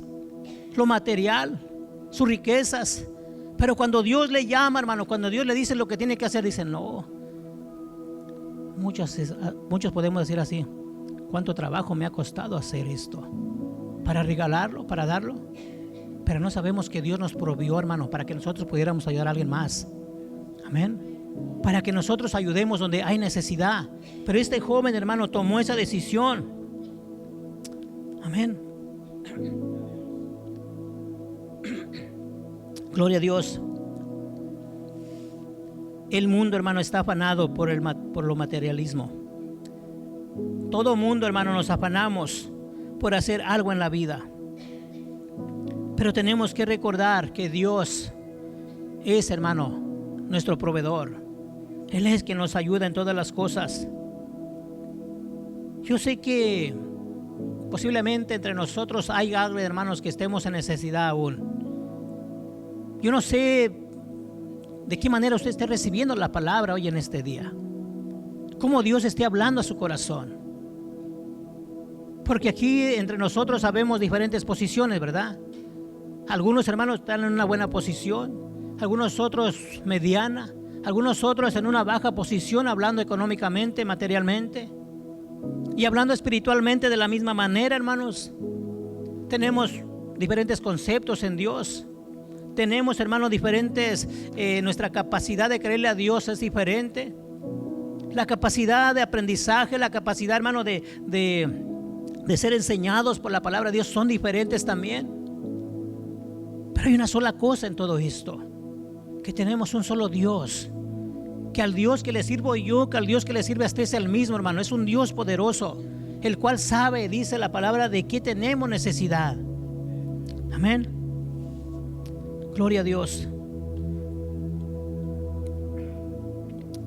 lo material, sus riquezas. Pero cuando Dios le llama, hermano, cuando Dios le dice lo que tiene que hacer, dice no. Muchos podemos decir así: ¿cuánto trabajo me ha costado hacer esto? Para regalarlo, para darlo. Pero no sabemos que Dios nos provió, hermano, para que nosotros pudiéramos ayudar a alguien más. Amén. Para que nosotros ayudemos donde hay necesidad. Pero este joven, hermano, tomó esa decisión. Amén. Gloria a Dios. El mundo, hermano, está afanado por lo materialismo. Todo mundo, hermano, nos afanamos por hacer algo en la vida. Pero tenemos que recordar que Dios es, hermano, nuestro proveedor. Él es quien nos ayuda en todas las cosas. Yo sé que posiblemente entre nosotros hay algo, hermanos, que estemos en necesidad aún. Yo no sé de qué manera usted esté recibiendo la palabra hoy en este día. Cómo Dios esté hablando a su corazón. Porque aquí entre nosotros sabemos diferentes posiciones, ¿verdad? Algunos hermanos están en una buena posición, algunos otros mediana, algunos otros en una baja posición, hablando económicamente, materialmente. Y hablando espiritualmente de la misma manera, hermanos. Tenemos diferentes conceptos en Dios. Tenemos, hermanos, diferentes, nuestra capacidad de creerle a Dios es diferente. La capacidad de aprendizaje, la capacidad, hermano, de ser enseñados por la palabra de Dios son diferentes también. Pero hay una sola cosa en todo esto: que tenemos un solo Dios. Que al Dios que le sirvo yo, que al Dios que le sirve a usted es el mismo, hermano. Es un Dios poderoso, el cual sabe, dice la palabra, de qué tenemos necesidad. Amén. Gloria a Dios.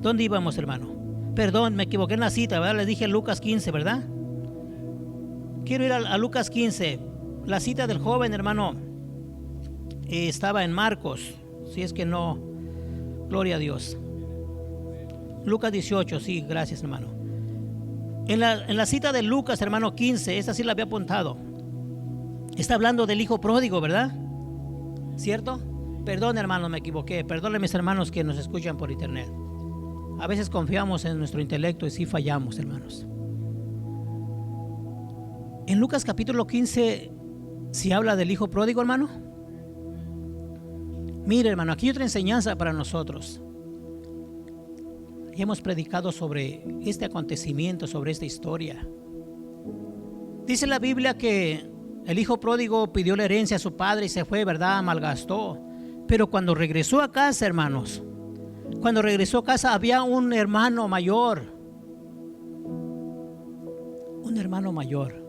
¿Dónde íbamos, hermano? Perdón, me equivoqué en la cita, ¿verdad? Les dije Lucas 15, ¿verdad? Quiero ir a Lucas 15. La cita del joven, hermano, estaba en Marcos. Si es que no, gloria a Dios. Lucas 18, sí, gracias, hermano. En la cita de Lucas, hermano, 15, esta sí la había apuntado. Está hablando del hijo pródigo, ¿verdad? ¿Cierto? Perdón, hermano, me equivoqué. Perdónenme, mis hermanos que nos escuchan por internet. A veces confiamos en nuestro intelecto y sí fallamos, hermanos. En Lucas capítulo 15, ¿sí habla del hijo pródigo, hermano? Mire, hermano, aquí hay otra enseñanza para nosotros. Y hemos predicado sobre este acontecimiento, sobre esta historia. Dice la Biblia que el hijo pródigo pidió la herencia a su padre y se fue, ¿verdad? Malgastó. Pero cuando regresó a casa, hermanos, cuando regresó a casa había un hermano mayor. Un hermano mayor.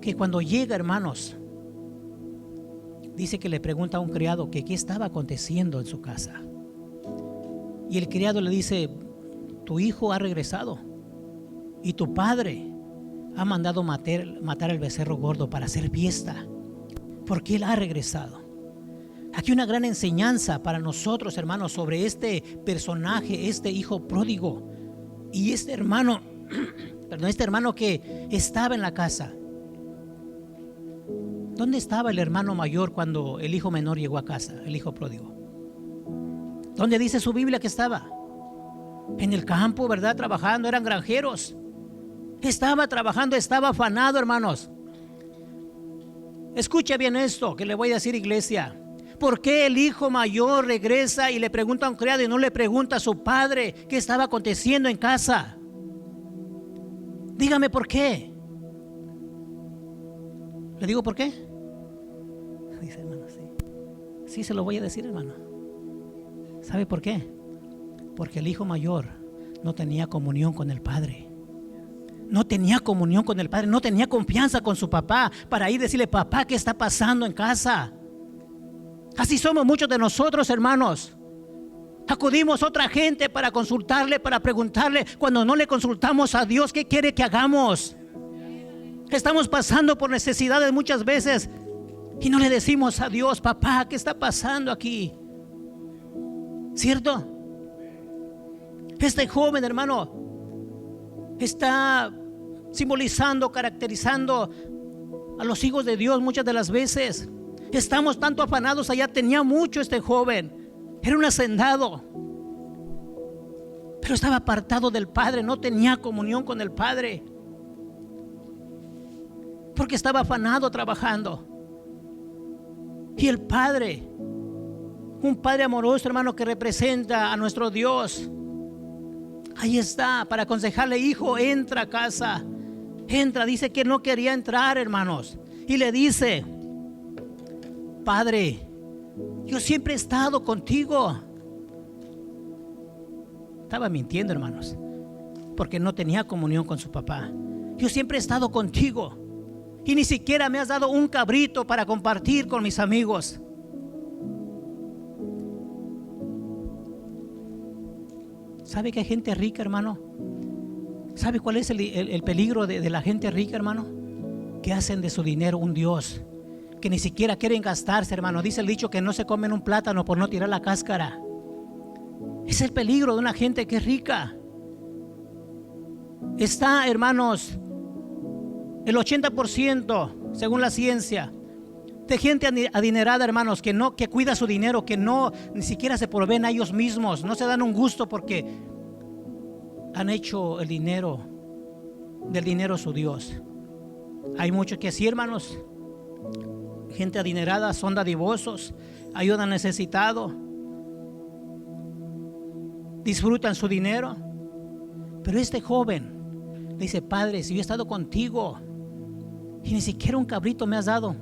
Que cuando llega, hermanos, dice que le pregunta a un criado que qué estaba aconteciendo en su casa. Y el criado le dice: tu hijo ha regresado y tu padre ha mandado matar el becerro gordo para hacer fiesta, porque él ha regresado. Aquí una gran enseñanza para nosotros, hermanos, sobre este personaje, este hijo pródigo y este hermano, perdón, este hermano que estaba en la casa. ¿Dónde estaba el hermano mayor cuando el hijo menor llegó a casa, el hijo pródigo? ¿Dónde dice su Biblia que estaba? En el campo, ¿verdad? Trabajando, eran granjeros. Estaba trabajando, estaba afanado, hermanos. Escuche bien esto que le voy a decir, iglesia. ¿Por qué el hijo mayor regresa y le pregunta a un criado y no le pregunta a su padre qué estaba aconteciendo en casa? Dígame por qué. ¿Le digo por qué? Dice, hermano, sí. Sí, se lo voy a decir, hermano. ¿Sabe por qué? Porque el hijo mayor no tenía comunión con el padre. No tenía comunión con el padre, no tenía confianza con su papá para ir a decirle: papá, ¿qué está pasando en casa? Así somos muchos de nosotros, hermanos. Acudimos a otra gente para consultarle, para preguntarle, cuando no le consultamos a Dios qué quiere que hagamos. Estamos pasando por necesidades muchas veces y no le decimos a Dios: papá, ¿qué está pasando aquí? ¿Cierto? Este joven, hermano, está simbolizando, caracterizando a los hijos de Dios muchas de las veces. Estamos tanto afanados allá. Tenía mucho este joven, era un hacendado, pero estaba apartado del Padre, no tenía comunión con el Padre, porque estaba afanado trabajando. Y el Padre, un Padre amoroso, hermano, que representa a nuestro Dios, ahí está para aconsejarle: hijo, entra a casa, entra. Dice que no quería entrar, hermanos, y le dice: Padre, yo siempre he estado contigo. Estaba mintiendo, hermanos, porque no tenía comunión con su papá. Yo siempre he estado contigo y ni siquiera me has dado un cabrito para compartir con mis amigos. ¿Sabe que hay gente rica, hermano? ¿Sabe cuál es el peligro de la gente rica, hermano? Que hacen de su dinero un Dios, que ni siquiera quieren gastarse, hermano. Dice el dicho que no se comen un plátano por no tirar la cáscara. Es el peligro de una gente que es rica. Está, hermanos, el 80%, según la ciencia, de gente adinerada, hermanos, que cuida su dinero, que no ni siquiera se proveen a ellos mismos, no se dan un gusto porque han hecho del dinero su Dios. Hay muchos que sí, hermanos, gente adinerada, son dadivosos, ayudan al necesitado, disfrutan su dinero. Pero este joven le dice: Padre, si yo he estado contigo y ni siquiera un cabrito me has dado.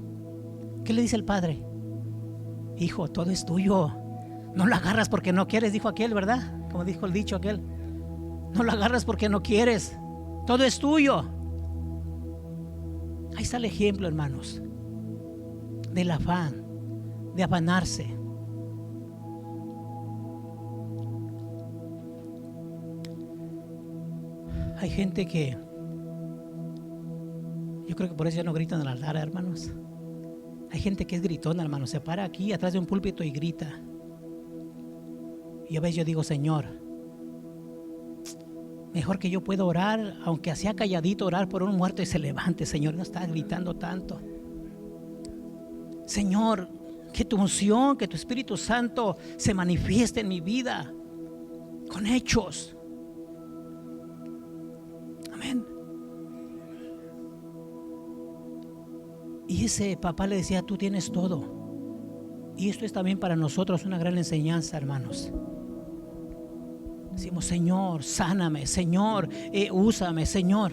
¿Qué le dice el padre? Hijo, todo es tuyo. No lo agarras porque no quieres, dijo aquel, ¿verdad? Como dijo el dicho aquel. No lo agarras porque no quieres. Todo es tuyo. Ahí está el ejemplo, hermanos, del afán, de afanarse. Hay gente que, yo creo que por eso ya no gritan al altar, hermanos. Hay gente que es gritona, hermano. Se para aquí atrás de un púlpito y grita. Y a veces yo digo: Señor, mejor que yo pueda orar, aunque sea calladito, orar por un muerto y se levante. Señor, no está gritando tanto. Señor, que tu unción, que tu Espíritu Santo se manifieste en mi vida con hechos. Amén. Y ese papá le decía: tú tienes todo. Y esto es también para nosotros una gran enseñanza, hermanos. Decimos: Señor, sáname, Señor, úsame, Señor.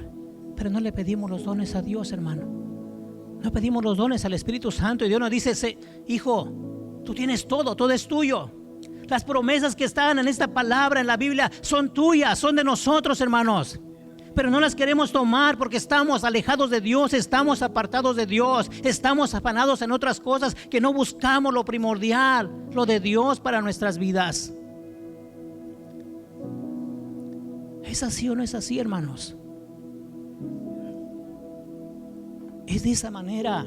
Pero no le pedimos los dones a Dios, hermano. No pedimos los dones al Espíritu Santo. Y Dios nos dice: hijo, tú tienes todo, todo es tuyo. Las promesas que están en esta palabra, en la Biblia, son tuyas, son de nosotros, hermanos. Pero no las queremos tomar porque estamos alejados de Dios, estamos apartados de Dios, estamos afanados en otras cosas, que no buscamos lo primordial, lo de Dios para nuestras vidas. ¿Es así o no es así, hermanos? Es de esa manera.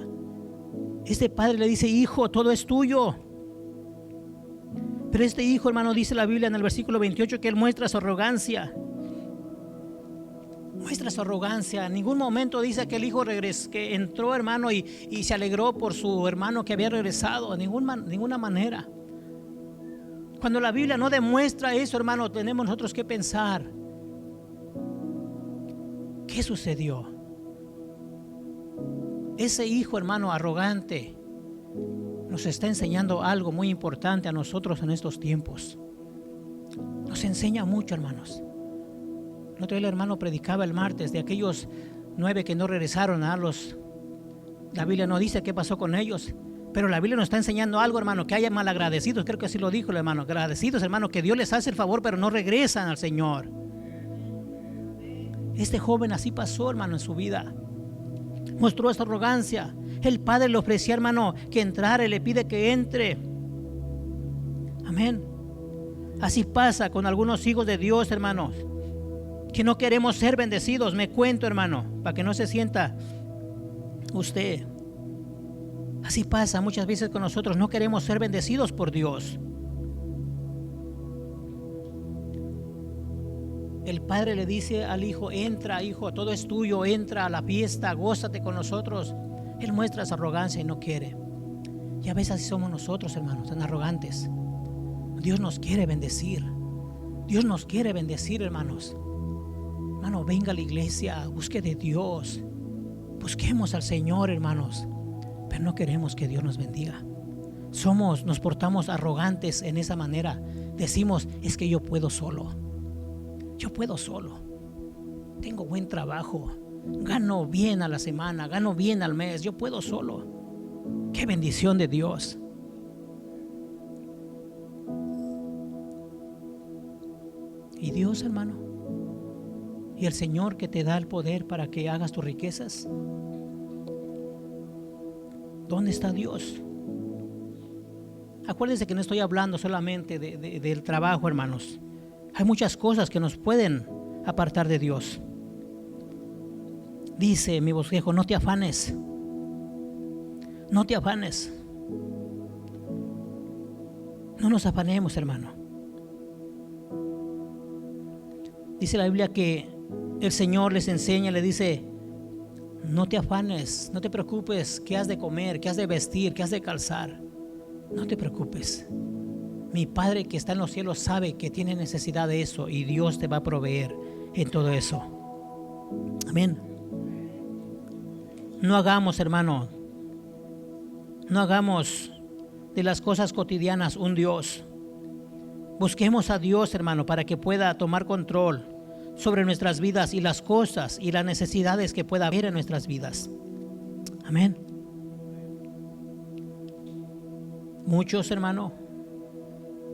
Este padre le dice: hijo, todo es tuyo. Pero este hijo, hermano, dice la Biblia en el versículo 28 que él muestra su arrogancia. Muestra su arrogancia. En ningún momento dice que el hijo que entró, hermano, y se alegró por su hermano que había regresado. De ninguna manera. Cuando la Biblia no demuestra eso, hermano, tenemos nosotros que pensar, ¿qué sucedió? Ese hijo, hermano, arrogante, nos está enseñando algo muy importante a nosotros en estos tiempos. Nos enseña mucho, hermanos. El otro día el hermano predicaba el martes de aquellos 9 que no regresaron la Biblia no dice qué pasó con ellos, pero la Biblia nos está enseñando algo, hermano, que haya malagradecidos. Creo que así lo dijo el hermano, agradecidos, hermano, que Dios les hace el favor, pero no regresan al Señor. Este joven así pasó, hermano, en su vida. Mostró esa arrogancia. El padre le ofrecía, hermano, que entrara y le pide que entre. Amén. Así pasa con algunos hijos de Dios, hermanos, que no queremos ser bendecidos. Me cuento, hermano, para que no se sienta usted. Así pasa muchas veces con nosotros. No queremos ser bendecidos por Dios. El padre le dice al hijo: entra, hijo, todo es tuyo, entra a la fiesta, gózate con nosotros. Él muestra esa arrogancia y no quiere. Y a veces así somos nosotros, hermanos, tan arrogantes. Dios nos quiere bendecir. Dios nos quiere bendecir, hermanos. Hermano, venga a la iglesia, busque de Dios. Busquemos al Señor, hermanos. Pero no queremos que Dios nos bendiga. Nos portamos arrogantes en esa manera. Decimos: es que yo puedo solo. Yo puedo solo. Tengo buen trabajo. Gano bien a la semana, gano bien al mes. Yo puedo solo. Qué bendición de Dios. Y Dios, hermano, y el Señor que te da el poder para que hagas tus riquezas, ¿dónde está Dios? Acuérdense que no estoy hablando solamente del trabajo, hermanos. Hay muchas cosas que nos pueden apartar de Dios. Dice mi bosquejo: no te afanes. No te afanes. No nos afanemos, hermano. Dice la Biblia que el Señor les enseña, le dice: no te afanes, no te preocupes qué has de comer, qué has de vestir, qué has de calzar. No te preocupes. Mi Padre que está en los cielos sabe que tiene necesidad de eso, y Dios te va a proveer en todo eso. Amén. No hagamos, hermano, no hagamos de las cosas cotidianas un Dios. Busquemos a Dios, hermano, para que pueda tomar control sobre nuestras vidas y las cosas y las necesidades que pueda haber en nuestras vidas. Amén. Muchos, hermano,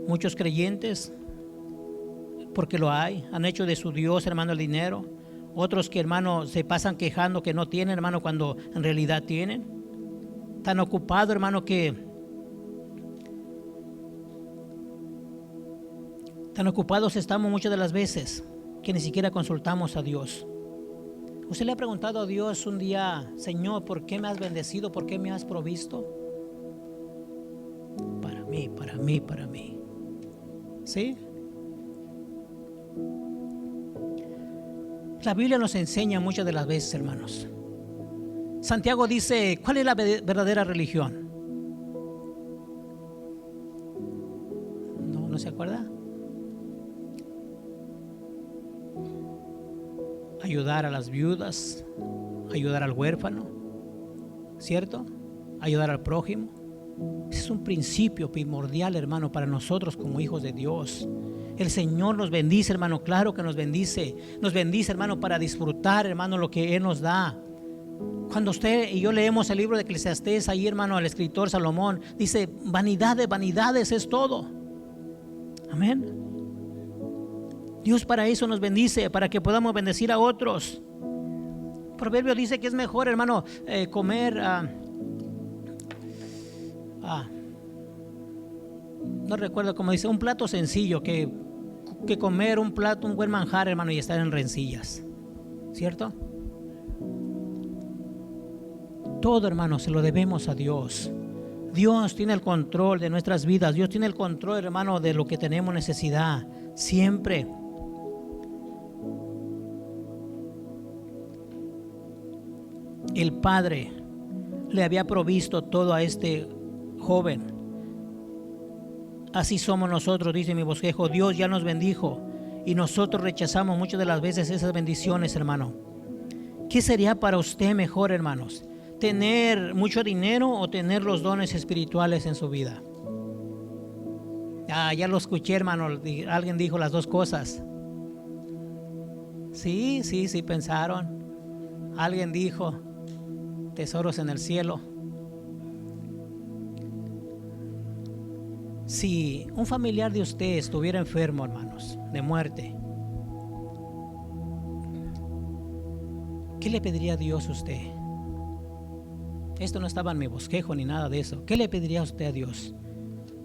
muchos creyentes, porque lo hay, han hecho de su Dios, hermano, el dinero. Otros que, hermano, se pasan quejando que no tienen, hermano, cuando en realidad tienen. Tan ocupado, hermano, tan ocupados estamos muchas de las veces que ni siquiera consultamos a Dios. ¿Usted le ha preguntado a Dios un día: Señor, ¿por qué me has bendecido? ¿Por qué me has provisto? Para mí. ¿Sí? La Biblia nos enseña muchas de las veces, hermanos. Santiago dice: ¿cuál es la verdadera religión? ¿No se acuerda? Ayudar a las viudas, ayudar al huérfano, ¿cierto? Ayudar al prójimo. Ese es un principio primordial, hermano, para nosotros como hijos de Dios. El Señor nos bendice, hermano, claro que nos bendice. Nos bendice, hermano, para disfrutar, hermano, lo que Él nos da. Cuando usted y yo leemos el libro de Eclesiastés, ahí, hermano, el escritor Salomón dice: vanidad de vanidades es todo. Amén. Dios para eso nos bendice, para que podamos bendecir a otros. Proverbio dice que es mejor, hermano, comer no recuerdo cómo dice, un plato sencillo que comer un buen manjar, hermano, y estar en rencillas, ¿cierto? Todo, hermano, se lo debemos a Dios. Dios tiene el control de nuestras vidas. Dios tiene el control, hermano, de lo que tenemos necesidad siempre. El Padre le había provisto todo a este joven. Así somos nosotros, dice mi bosquejo. Dios ya nos bendijo y nosotros rechazamos muchas de las veces esas bendiciones, hermano. ¿Qué sería para usted mejor, hermanos? ¿Tener mucho dinero o tener los dones espirituales en su vida? Ya lo escuché, hermano. Alguien dijo las dos cosas. Sí, pensaron. Alguien dijo tesoros en el cielo. Si un familiar de usted estuviera enfermo, hermanos, de muerte, ¿qué le pediría a Dios a usted? Esto no estaba en mi bosquejo ni nada de eso. ¿Qué le pediría a usted a Dios?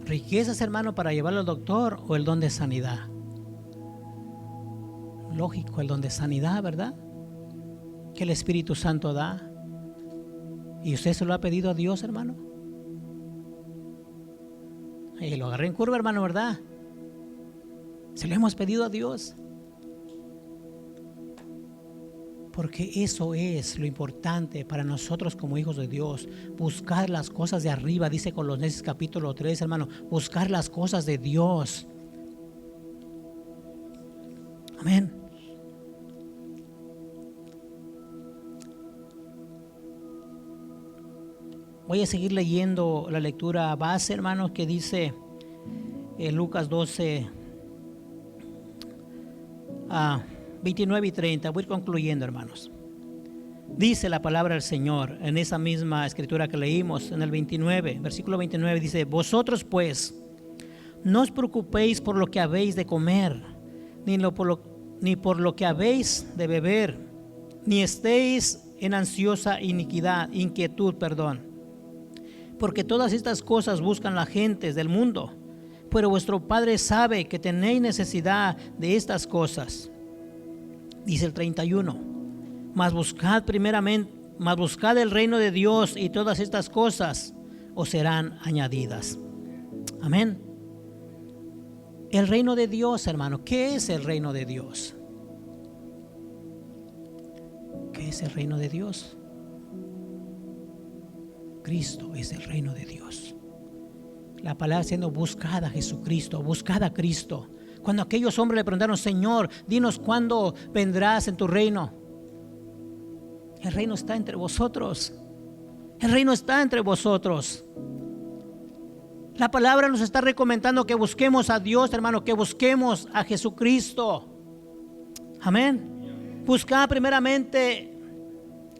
¿Riquezas, hermano, para llevarlo al doctor o el don de sanidad? Lógico, el don de sanidad, ¿verdad? Que el Espíritu Santo da. ¿Y usted se lo ha pedido a Dios, hermano? Y lo agarré en curva, hermano, ¿verdad? Se lo hemos pedido a Dios. Porque eso es lo importante para nosotros como hijos de Dios. Buscar las cosas de arriba, dice Colosenses capítulo 3, hermano. Buscar las cosas de Dios. Amén. Voy a seguir leyendo la lectura base, hermanos, que dice Lucas 12, 29 y 30. Voy concluyendo, hermanos. Dice la palabra del Señor en esa misma escritura que leímos, en el 29, versículo 29, dice: vosotros pues, no os preocupéis por lo que habéis de comer, ni por lo que habéis de beber, ni estéis en ansiosa inquietud, porque todas estas cosas buscan las gentes del mundo, pero vuestro Padre sabe que tenéis necesidad de estas cosas. Dice el 31, mas buscad el reino de Dios, y todas estas cosas os serán añadidas. Amén. El reino de Dios, hermano. ¿Qué es el reino de Dios? ¿Qué es el reino de Dios? Cristo es el reino de Dios. La palabra siendo buscada a Jesucristo, buscada a Cristo. Cuando aquellos hombres le preguntaron: Señor, dinos cuándo vendrás en tu reino. El reino está entre vosotros. El reino está entre vosotros. La palabra nos está recomendando que busquemos a Dios, hermano, que busquemos a Jesucristo. Amén. Buscad primeramente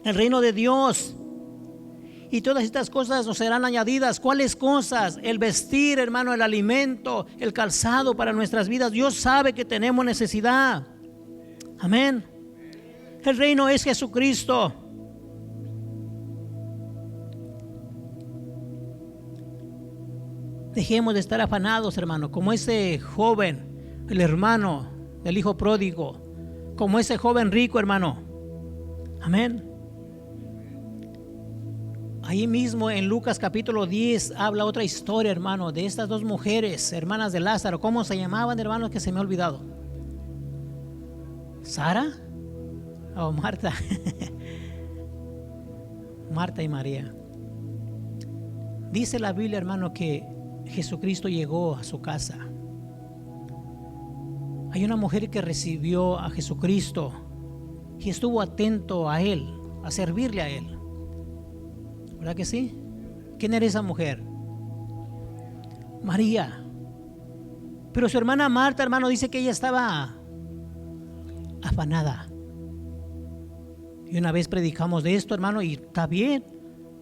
el reino de Dios, y todas estas cosas nos serán añadidas. ¿Cuáles cosas? El vestir, hermano, el alimento, el calzado para nuestras vidas. Dios sabe que tenemos necesidad. Amén. El reino es Jesucristo. Dejemos de estar afanados, hermano, como ese joven, el hermano del hijo pródigo, como ese joven rico, hermano. Amén. Ahí mismo en Lucas capítulo 10 habla otra historia, hermano, de estas dos mujeres, hermanas de Lázaro. ¿Cómo se llamaban, hermano? Que se me ha olvidado. ¿Sara? ¿O Marta? Marta y María. Dice la Biblia, hermano, que Jesucristo llegó a su casa. Hay una mujer que recibió a Jesucristo y estuvo atento a Él, a servirle a Él. ¿Verdad que sí? ¿Quién era esa mujer? María. Pero su hermana Marta, hermano, dice que ella estaba afanada. Y una vez predicamos de esto, hermano, y está bien.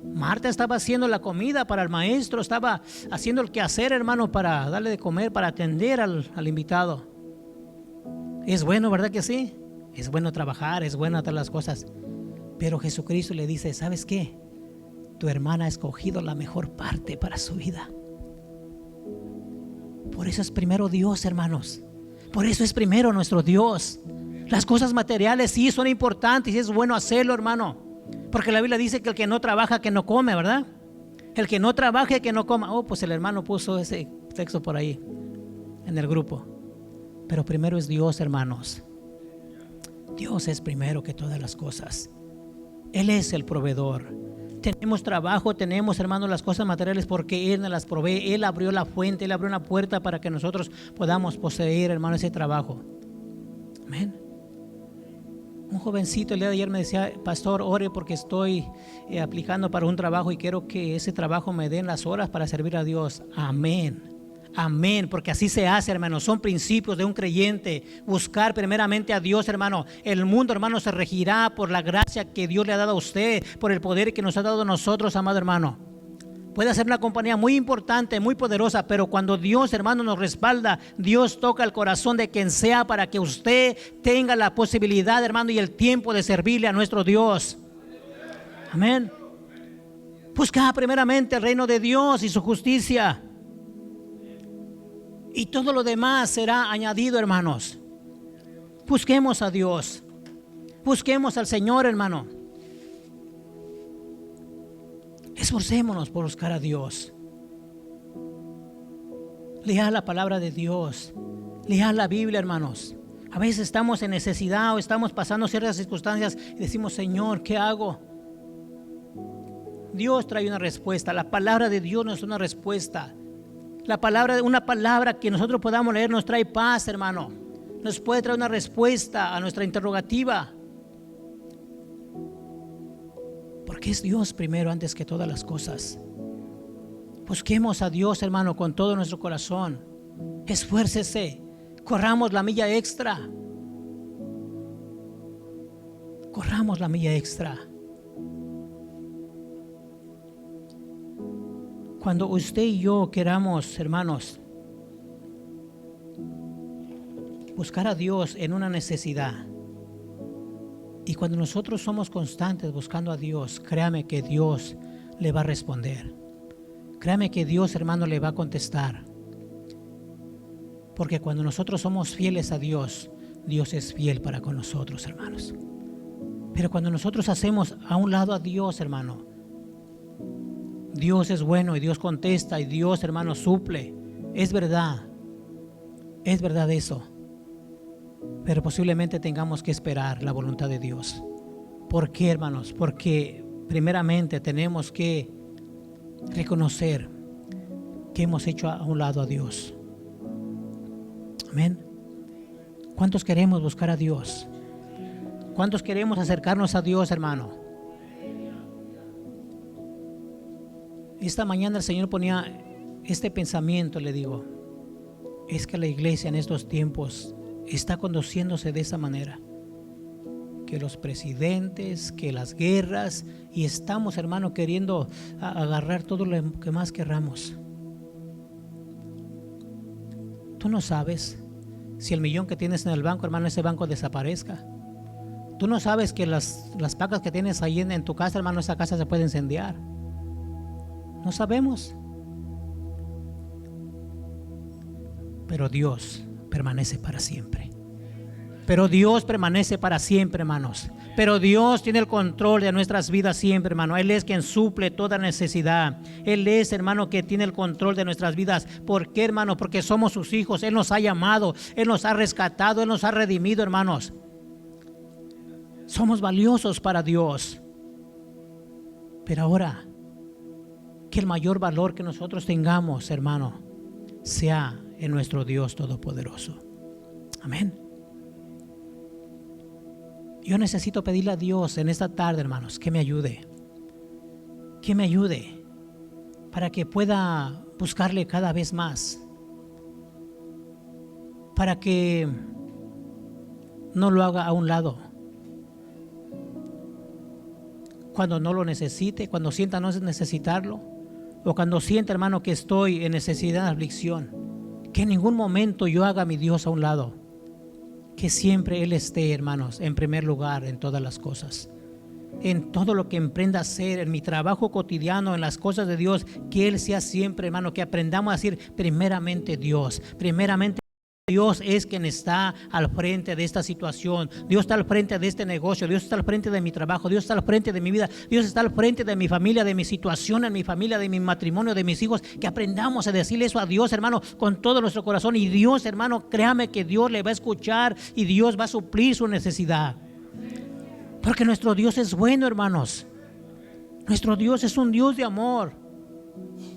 Marta estaba haciendo la comida para el maestro, estaba haciendo el quehacer, hermano, para darle de comer, para atender al invitado. Es bueno, ¿verdad que sí? Es bueno trabajar, es bueno hacer las cosas. Pero Jesucristo le dice: ¿sabes qué? Tu hermana ha escogido la mejor parte para su vida. Por eso es primero Dios, hermanos. Por eso es primero nuestro Dios. Las cosas materiales sí son importantes y es bueno hacerlo, hermano. Porque la Biblia dice que el que no trabaja, que no come, ¿verdad? El que no trabaje, que no coma. Oh, pues el hermano puso ese texto por ahí en el grupo. Pero primero es Dios, hermanos. Dios es primero que todas las cosas. Él es el proveedor. Tenemos trabajo, tenemos, hermanos, las cosas materiales porque Él nos las provee. Él abrió la fuente, Él abrió una puerta para que nosotros podamos poseer, hermano, ese trabajo. Amén. Un jovencito el día de ayer me decía: pastor, ore porque estoy aplicando para un trabajo y quiero que ese trabajo me den las horas para servir a Dios. Amén. Amén, porque así se hace, hermano. Son principios de un creyente. Buscar primeramente a Dios, hermano. El mundo, hermano, se regirá por la gracia que Dios le ha dado a usted, por el poder que nos ha dado a nosotros, amado hermano. Puede ser una compañía muy importante, muy poderosa, pero cuando Dios, hermano, nos respalda, Dios toca el corazón de quien sea para que usted tenga la posibilidad, hermano, y el tiempo de servirle a nuestro Dios. Amén. Busca primeramente el reino de Dios y su justicia, y todo lo demás será añadido, hermanos. Busquemos a Dios. Busquemos al Señor, hermano. Esforcémonos por buscar a Dios. Lea la palabra de Dios. Lea la Biblia, hermanos. A veces estamos en necesidad o estamos pasando ciertas circunstancias y decimos: Señor, ¿qué hago? Dios trae una respuesta. La palabra de Dios nos da una respuesta. Una palabra que nosotros podamos leer nos trae paz, hermano. Nos puede traer una respuesta a nuestra interrogativa. Porque es Dios primero antes que todas las cosas. Busquemos a Dios, hermano, con todo nuestro corazón. Esfuércese. Corramos la milla extra. Corramos la milla extra. Cuando usted y yo queramos, hermanos, buscar a Dios en una necesidad, y cuando nosotros somos constantes buscando a Dios, créame que Dios le va a responder. Créame que Dios, hermano, le va a contestar. Porque cuando nosotros somos fieles a Dios, Dios es fiel para con nosotros, hermanos. Pero cuando nosotros hacemos a un lado a Dios, hermano, Dios es bueno y Dios contesta y Dios, hermano, suple. Es verdad eso. Pero posiblemente tengamos que esperar la voluntad de Dios. ¿Por qué, hermanos? Porque primeramente tenemos que reconocer que hemos hecho a un lado a Dios. Amén. ¿Cuántos queremos buscar a Dios? ¿Cuántos queremos acercarnos a Dios, hermano? Esta mañana el Señor ponía este pensamiento, le digo: es que la iglesia en estos tiempos está conduciéndose de esa manera, que los presidentes, que las guerras, y estamos, hermano, queriendo agarrar todo lo que más querramos. Tú no sabes si el millón que tienes en el banco, hermano, ese banco desaparezca. Tú no sabes que las pacas que tienes ahí en tu casa, hermano, esa casa se puede incendiar. No sabemos. Pero Dios permanece para siempre. Pero Dios permanece para siempre, hermanos. Pero Dios tiene el control de nuestras vidas siempre, hermano. Él es quien suple toda necesidad. Él es, hermano, que tiene el control de nuestras vidas. ¿Por qué, hermano? Porque somos sus hijos. Él nos ha llamado, Él nos ha rescatado, Él nos ha redimido, hermanos. Somos valiosos para Dios. Pero ahora, que el mayor valor que nosotros tengamos, hermano, sea en nuestro Dios Todopoderoso. Amén. Yo necesito pedirle a Dios en esta tarde, hermanos, que me ayude. Que me ayude para que pueda buscarle cada vez más. Para que no lo haga a un lado. Cuando no lo necesite, cuando sienta no necesitarlo. O cuando sienta, hermano, que estoy en necesidad de aflicción, que en ningún momento yo haga a mi Dios a un lado. Que siempre Él esté, hermanos, en primer lugar en todas las cosas. En todo lo que emprenda a hacer, en mi trabajo cotidiano, en las cosas de Dios, que Él sea siempre, hermano, que aprendamos a decir primeramente Dios, primeramente Dios es quien está al frente de esta situación. Dios está al frente de este negocio. Dios está al frente de mi trabajo. Dios está al frente de mi vida. Dios está al frente de mi familia, de mi situación en mi familia, de mi matrimonio, de mis hijos. Que aprendamos a decirle eso a Dios, hermano, con todo nuestro corazón. Y Dios, hermano, créame que Dios le va a escuchar y Dios va a suplir su necesidad. Porque nuestro Dios es bueno, hermanos. Nuestro Dios es un Dios de amor.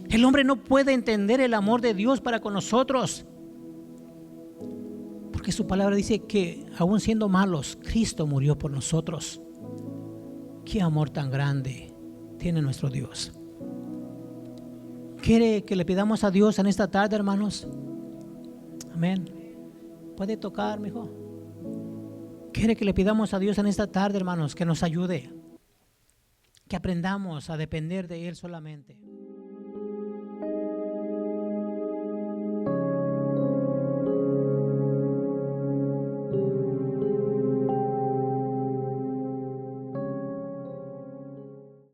El hombre no puede entender el amor de Dios para con nosotros, porque su palabra dice que aún siendo malos, Cristo murió por nosotros. Qué amor tan grande tiene nuestro Dios. ¿Quiere que le pidamos a Dios en esta tarde, hermanos? Amén. ¿Puede tocar, mijo? ¿Quiere que le pidamos a Dios en esta tarde, hermanos, que nos ayude? Que aprendamos a depender de Él solamente.